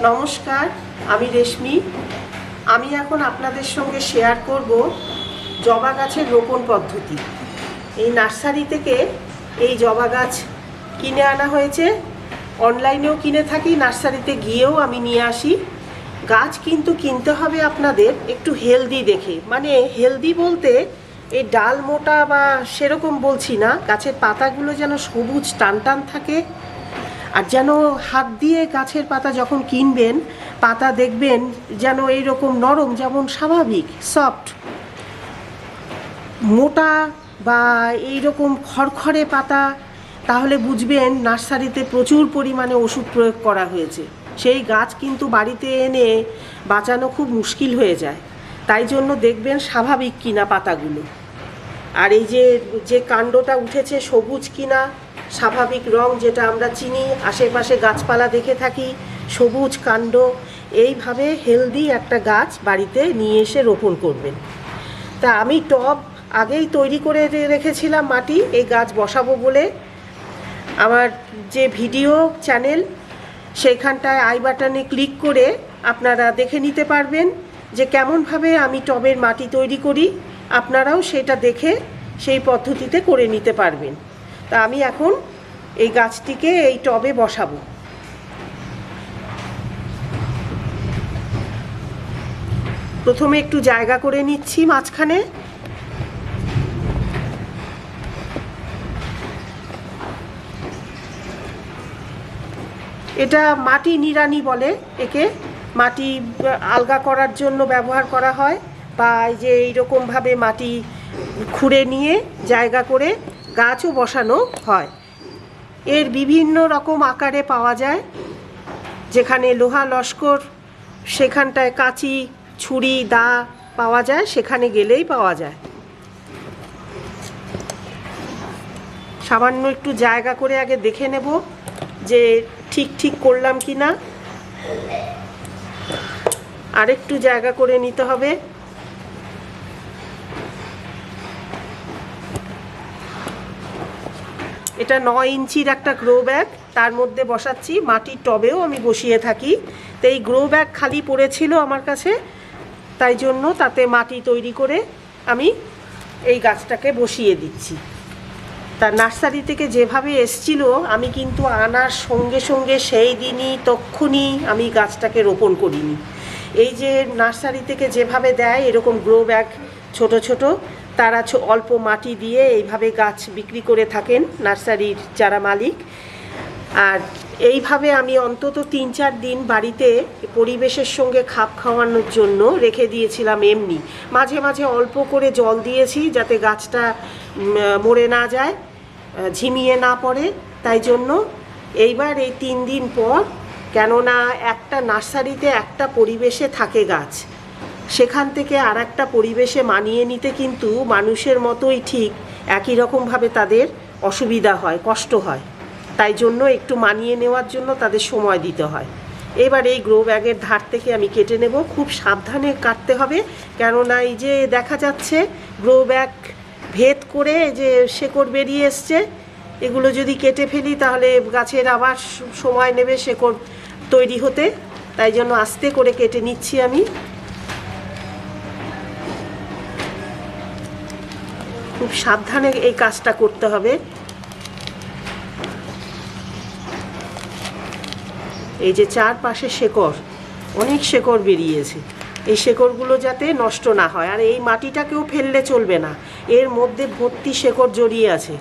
নমস্কার, আমি রেশমি। আমি এখন আপনাদের সঙ্গে শেয়ার করব জবা গাছের রোপণ পদ্ধতি। এই নার্সারি থেকে এই জবা গাছ কিনে আনা হয়েছে, অনলাইনেও কিনে থাকি, নার্সারিতে গিয়েও আমি নিয়ে আসি। গাছ কিন্তু কিনতে হবে আপনাদের একটু হেলদি দেখে, মানে হেলদি বলতে এই ডাল মোটা বা সেরকম বলছি না, গাছের পাতাগুলো যেন সবুজ টান টান থাকে। আর যেন হাত দিয়ে গাছের পাতা যখন কিনবেন, পাতা দেখবেন যেন এইরকম নরম, যেমন স্বাভাবিক সফট। মোটা বা এইরকম খড়খড়ে পাতা, তাহলে বুঝবেন নার্সারিতে প্রচুর পরিমাণে ওষুধ প্রয়োগ করা হয়েছে। সেই গাছ কিন্তু বাড়িতে এনে বাঁচানো খুব মুশকিল হয়ে যায়। তাই জন্য দেখবেন স্বাভাবিক কিনা পাতাগুলো। আর এই যে কাণ্ডটা উঠেছে সবুজ কিনা, স্বাভাবিক রং যেটা আমরা চিনি, আশেপাশে গাছপালা দেখে থাকি, সবুজ কাণ্ড, এইভাবে হেলদি একটা গাছ বাড়িতে নিয়ে এসে রোপণ করবেন। তা আমি টব আগেই তৈরি করে রেখেছিলাম মাটি, এই গাছ বসাবো বলে। আমার যে ভিডিও চ্যানেল, সেইখানটায় আই বাটনে ক্লিক করে আপনারা দেখে নিতে পারবেন যে কেমনভাবে আমি টবের মাটি তৈরি করি। আপনারাও সেটা দেখে সেই পদ্ধতিতে করে নিতে পারবেন। তা আমি এখন এই গাছটিকে এই টবে বসাবো। প্রথমে একটু জায়গা করে নিচ্ছি মাঝখানে। এটা মাটি নিড়ানি বলে একে, মাটি আলগা করার জন্য ব্যবহার করা হয়, বা এই যে এইরকমভাবে মাটি খুঁড়ে নিয়ে জায়গা করে গাছও বসানো হয়। এর বিভিন্ন রকম আকারে পাওয়া যায়, যেখানে লোহা লস্কর, সেখানটায় কাঁচি ছুরি দা পাওয়া যায়, সেখানে গেলেই পাওয়া যায়। সামান্য একটু জায়গা করে আগে দেখে নেব যে ঠিক করলাম কি না। আরেকটু জায়গা করে নিতে হবে। এটা 9 ইঞ্চির একটা গ্রো ব্যাগ, তার মধ্যে বসাচ্ছি। মাটির টবেও আমি বসিয়ে থাকি, তো এই গ্রো ব্যাগ খালি পড়েছিল আমার কাছে, তাই জন্য তাতে মাটি তৈরি করে আমি এই গাছটাকে বসিয়ে দিচ্ছি। তা নার্সারি থেকে যেভাবে এসছিল, আমি কিন্তু আনার সঙ্গে সঙ্গে সেই দিনই তক্ষুনি আমি গাছটাকে রোপণ করিনি। এই যে নার্সারি থেকে যেভাবে দেয় এরকম গ্রো ব্যাগ ছোট ছোট, তারা অল্প মাটি দিয়ে এইভাবে গাছ বিক্রি করে থাকেন নার্সারির যারা মালিক। আর এইভাবে আমি অন্তত 3-4 দিন বাড়িতে পরিবেশের সঙ্গে খাপ খাওয়ানোর জন্য রেখে দিয়েছিলাম। এমনি মাঝে মাঝে অল্প করে জল দিয়েছি, যাতে গাছটা মরে না যায়, ঝিমিয়ে না পড়ে। তাই জন্য এইবার এই 3 দিন পর, কেননা একটা নার্সারিতে একটা পরিবেশে থাকে গাছ, সেখান থেকে আর একটা পরিবেশে মানিয়ে নিতে কিন্তু মানুষের মতোই ঠিক একই রকমভাবে তাদের অসুবিধা হয়, কষ্ট হয়। তাই জন্য একটু মানিয়ে নেওয়ার জন্য তাদের সময় দিতে হয়। এবার এই গ্রো ব্যাগের ধার থেকে আমি কেটে নেব, খুব সাবধানে কাটতে হবে, কেননা এই যে দেখা যাচ্ছে গ্রো ব্যাগ ভেদ করে যে শেকড় বেরিয়ে এসছে, এগুলো যদি কেটে ফেলি তাহলে গাছের আবার সময় নেবে শেকড় তৈরি হতে। তাই জন্য আস্তে করে কেটে নিচ্ছি আমি। খুব সাবধানে এই কাজটা করতে হবে। এই যে চারপাশে শেকড়, অনেক শেকড় বেরিয়েছে, এই শেকড়গুলো যাতে নষ্ট না হয়। আর এই মাটিটাকেও ফেললে চলবে না, এর মধ্যে ভর্তি শেকড় জড়িয়ে আছে,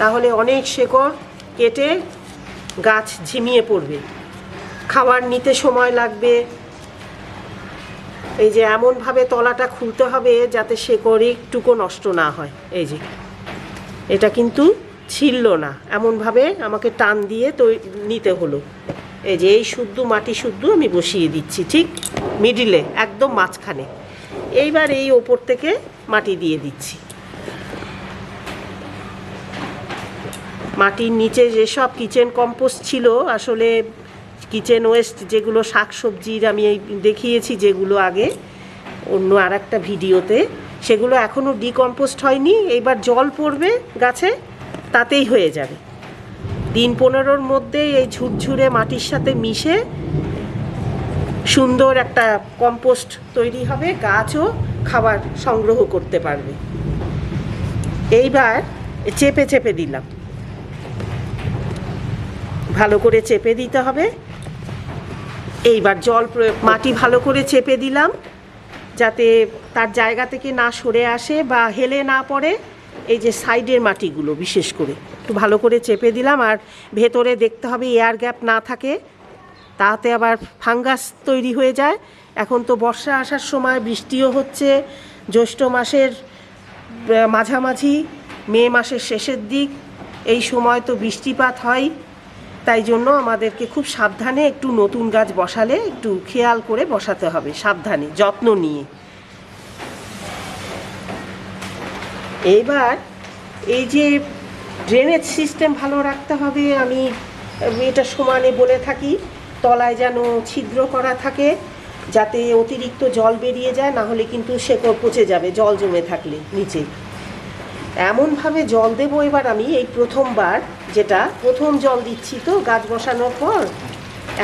তাহলে অনেক শেকড় কেটে গাছ ঝিমিয়ে পড়বে, খাবার নিতে সময় লাগবে। এই যে এমনভাবে তলাটা খুলতে হবে যাতে শেকড় একটুকু নষ্ট না হয়। এই যে এটা কিন্তু ছিল না, এমনভাবে আমাকে টান দিয়ে নিতে হলো। এই যে এই শুদ্ধ মাটি শুদ্ধ আমি বসিয়ে দিচ্ছি ঠিক মিডিলে, একদম মাঝখানে। এইবার এই ওপর থেকে মাটি দিয়ে দিচ্ছি। মাটির নিচে যেসব কিচেন কম্পোস্ট ছিল, আসলে কিচেন ওয়েস্ট যেগুলো শাকসবজির আমি দেখিয়েছি যেগুলো আগে অন্য আর একটা ভিডিওতে, সেগুলো এখনও ডিকম্পোস্ট হয়নি। এইবার জল পড়বে গাছে, তাতেই হয়ে যাবে। দিন-15-র মধ্যেই এই ঝুরঝুরে মাটির সাথে মিশে সুন্দর একটা কম্পোস্ট তৈরি হবে, গাছও খাবার সংগ্রহ করতে পারবে। এইবার চেপে চেপে দিলাম, ভালো করে চেপে দিতে হবে। এইবার জল প্রয়োগ, মাটি ভালো করে চেপে দিলাম যাতে তার জায়গা থেকে না সরে আসে বা হেলে না পড়ে। এই যে সাইডের মাটিগুলো বিশেষ করে একটু ভালো করে চেপে দিলাম। আর ভেতরে দেখতে হবে এয়ার গ্যাপ না থাকে, তাতে আবার ফাঙ্গাস তৈরি হয়ে যায়। এখন তো বর্ষা আসার সময়, বৃষ্টিও হচ্ছে, জ্যৈষ্ঠ মাসের মাঝামাঝি, মে মাসের শেষের দিক, এই সময় তো বৃষ্টিপাত হয়। তাই জন্য আমাদেরকে খুব সাবধানে একটু নতুন গাছ বসালে একটু খেয়াল করে বসাতে হবে, সাবধানে যত্ন নিয়ে। এইবার এই যে ড্রেনেজ সিস্টেম ভালো রাখতে হবে, আমি এটা সমানে বলে থাকি, তলায় যেন ছিদ্র করা থাকে যাতে অতিরিক্ত জল বেরিয়ে যায়, না হলে কিন্তু শেকড় পচে যাবে জল জমে থাকলে নিচে। এমনভাবে জল দেবো এবার আমি, এই প্রথমবার, যেটা প্রথম জল দিচ্ছি তো গাছ বসানোর পর,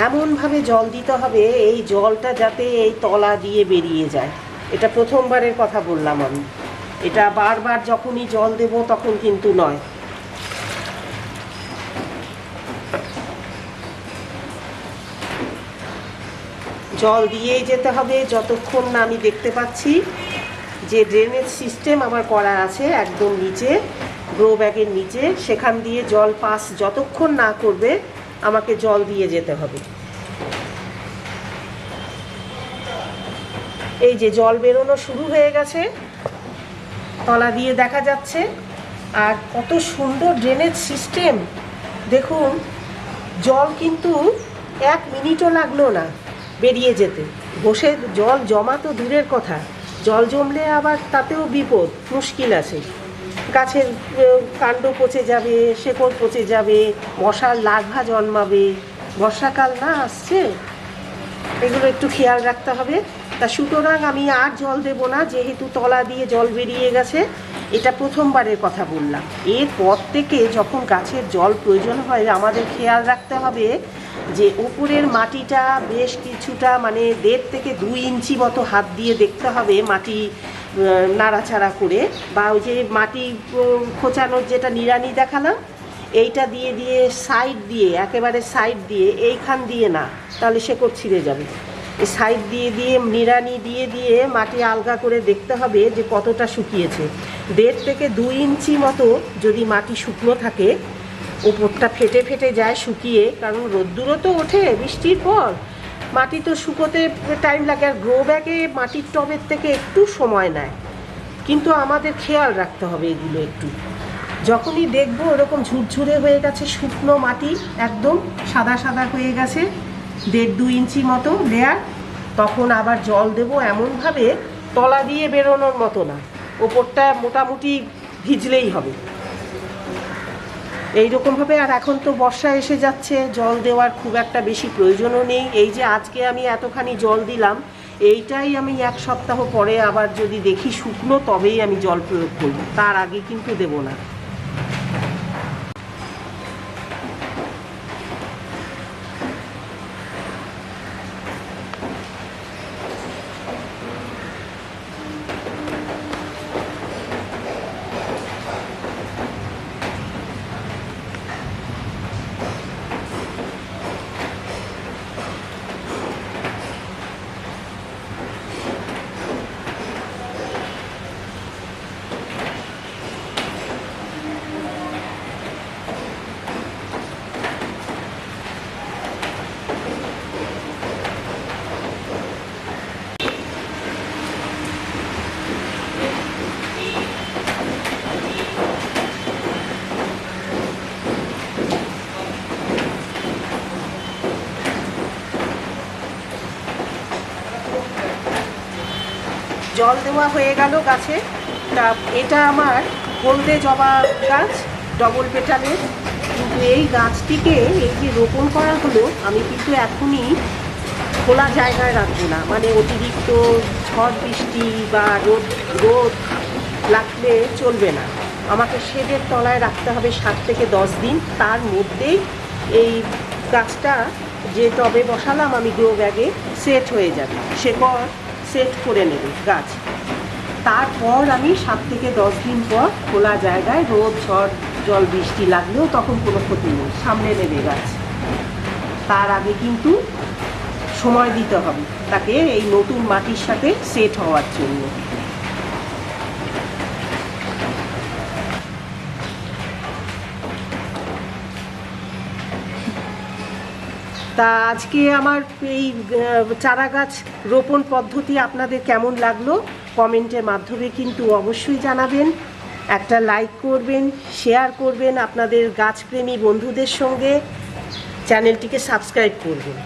এমনভাবে জল দিতে হবে এই জলটা যাতে এই তলা দিয়ে বেরিয়ে যায়। এটা প্রথমবারের কথা বললাম আমি, এটা বারবার যখনই জল দেব তখন কিন্তু নয়। জল দিয়েই যেতে হবে যতক্ষণ না আমি দেখতে পাচ্ছি যে ড্রেনেজ সিস্টেম আমার করা আছে একদম নিচে, গ্রো ব্যাগের নিচে, সেখান দিয়ে জল পাস যতক্ষণ না করবে আমাকে জল দিয়ে যেতে হবে। এই যে জল বেরোনো শুরু হয়ে গেছে, তলা দিয়ে দেখা যাচ্ছে। আর কত সুন্দর ড্রেনেজ সিস্টেম দেখুন, জল কিন্তু 1 মিনিটও লাগলো না বেরিয়ে যেতে। বসে জল জমা তো দূরের কথা, জল জমলে আবার তাতেও বিপদ, মুশকিল আছে। গাছের কাণ্ড পচে যাবে, শেকড় পচে যাবে, মশার লার্ভা জন্মাবে। বর্ষাকাল না আসছে, এগুলো একটু খেয়াল রাখতে হবে। তা সুতরাং আমি আর জল দেব না, যেহেতু তলা দিয়ে জল বেরিয়ে গেছে। এটা প্রথমবারের কথা বললাম। এরপর থেকে যখন গাছের জল প্রয়োজন হয় আমাদের খেয়াল রাখতে হবে যে উপরের মাটিটা বেশ কিছুটা, মানে 1.5 থেকে 2 ইঞ্চি মতো হাত দিয়ে দেখতে হবে মাটি নাড়াচাড়া করে, বা ওই যে মাটি খোঁচানোর যেটা নিড়ানি দেখালাম, এইটা দিয়ে দিয়ে সাইড দিয়ে, একেবারে সাইড দিয়ে, এইখান দিয়ে না, তাহলে শেকড় ছিঁড়ে যাবে। এই সাইড দিয়ে দিয়ে নিড়ানি দিয়ে দিয়ে মাটি আলগা করে দেখতে হবে যে কতটা শুকিয়েছে। 1.5 থেকে 2 ইঞ্চি মতো যদি মাটি শুকনো থাকে, ওপরটা ফেটে ফেটে যায় শুকিয়ে, কারণ রোদ্দুরও তো ওঠে বৃষ্টির পর, মাটি তো শুকোতে টাইম লাগে। আর গ্রো ব্যাগে মাটির টবের থেকে একটু সময় নেয়, কিন্তু আমাদের খেয়াল রাখতে হবে এগুলো একটু। যখনই দেখবো এরকম ঝুরঝুরে হয়ে গেছে, শুকনো মাটি একদম সাদা সাদা হয়ে গেছে, 1.5-2 ইঞ্চি মতো লেয়ার, তখন আবার জল দেবো এমনভাবে তলা দিয়ে বেরোনোর মতো না, ওপরটা মোটামুটি ভিজলেই হবে এইরকমভাবে। আর এখন তো বর্ষা এসে যাচ্ছে, জল দেওয়ার খুব একটা বেশি প্রয়োজনও নেই। এই যে আজকে আমি এতখানি জল দিলাম, এইটাই আমি 1 সপ্তাহ পরে আবার যদি দেখি শুকনো, তবেই আমি জল প্রয়োগ করব, তার আগে কিন্তু দেব না। জল দেওয়া হয়ে গেল গাছে। তা এটা আমার হলদে জবা গাছ, ডবল পেটালের। কিন্তু এই গাছটিকে, এই যে রোপণ করা হলো, আমি কিন্তু এখনই খোলা জায়গায় রাখবো না, মানে অতিরিক্ত ঝড় বৃষ্টি বা রোদ লাগলে চলবে না। আমাকে শেডের তলায় রাখতে হবে 7 থেকে 10 দিন। তার মধ্যেই এই গাছটা যে টবে বসালাম আমি গ্রো ব্যাগে সেট হয়ে যাবে, শেকড় সেট করে নেবে গাছ। তারপর আমি 7 থেকে 10 দিন পর খোলা জায়গায় রোদ ঝড় জল বৃষ্টি লাগলেও তখন কোনো ক্ষতি নেই, সামনে নেবে গাছ। তার আগে কিন্তু সময় দিতে হবে তাকে এই নতুন মাটির সাথে সেট হওয়ার জন্য। তা আজকে আমার এই চারা গাছ রোপণ পদ্ধতি আপনাদের কেমন লাগলো কমেন্টের মাধ্যমে কিন্তু অবশ্যই জানাবেন। একটা লাইক করবেন, শেয়ার করবেন আপনাদের গাছপ্রেমী বন্ধুদের সঙ্গে, চ্যানেলটিকে সাবস্ক্রাইব করবেন।